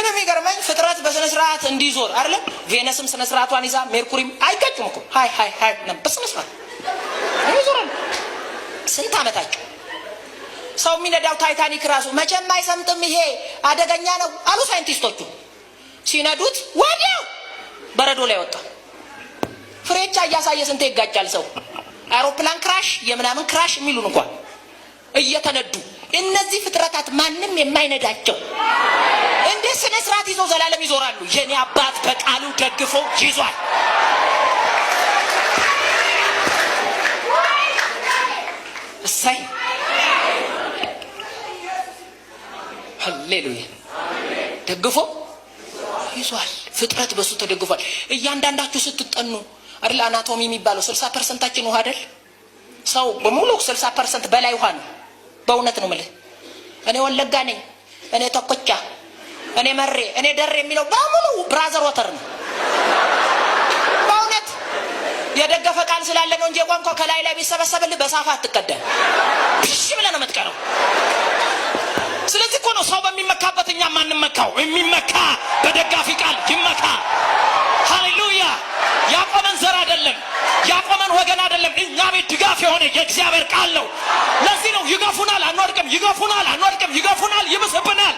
ግን የሚገርመኝ ፍጥረት በስነ ስርዓት እንዲዞር አይደለ? ቬነስም ስነ ስርዓቷን ይዛ ሜርኩሪም አይጋጭም እኮ ሃይ በስነ ስርዓት ይዞራል። ስንት ዓመታቸው ሰው የሚነዳው ታይታኒክ ራሱ መቼም አይሰምጥም ይሄ አደገኛ ነው አሉ ሳይንቲስቶቹ። ሲነዱት ወዲያው በረዶ ላይ ወጣ። ፍሬቻ እያሳየ ስንት ይጋጫል ሰው። አውሮፕላን ክራሽ የምናምን ክራሽ የሚሉን እንኳን እየተነዱ እነዚህ ፍጥረታት ማንም የማይነዳቸው እንደ ስነ ስርዓት ይዞ ዘላለም ይዞራሉ። የኔ አባት በቃሉ ደግፎ ይዟል። እሰይ ሃሌሉያ። ደግፎ ይዟል። ፍጥረት በሱ ተደግፏል። እያንዳንዳችሁ ስትጠኑ አይደል አናቶሚ የሚባለው 60% ውሃ አይደል? ሰው በሙሉ 60% በላይ ውሃ ነው። በእውነት ነው የምልህ። እኔ ወለጋ ነኝ፣ እኔ ተቆጫ፣ እኔ መሬ፣ እኔ ደሬ የሚለው በሙሉ ብራዘር ወተር ነው። በእውነት የደገፈ ቃል ስላለ ነው እንጂ ቋንቋ ከላይ ላይ ቢሰበሰብልህ በሳፋ አትቀደም። እሺ ብለህ ነው የምትቀረው። ስለዚህ እኮ ነው ሰው በሚመካበት እኛ ማንመካው። የሚመካ በደጋፊ ቃል ይመካ። ሃሌሉያ። ያቆመን ዘር አይደለም፣ ያቆመን ወገን አይደለም። እኛ ቤት ድጋፍ የሆነ የእግዚአብሔር ቃል ነው። ለዚህ ነው ይገፉናል አንወድቅም፣ ይገፉናል አንወድቅም፣ ይገፉናል ይብስብናል።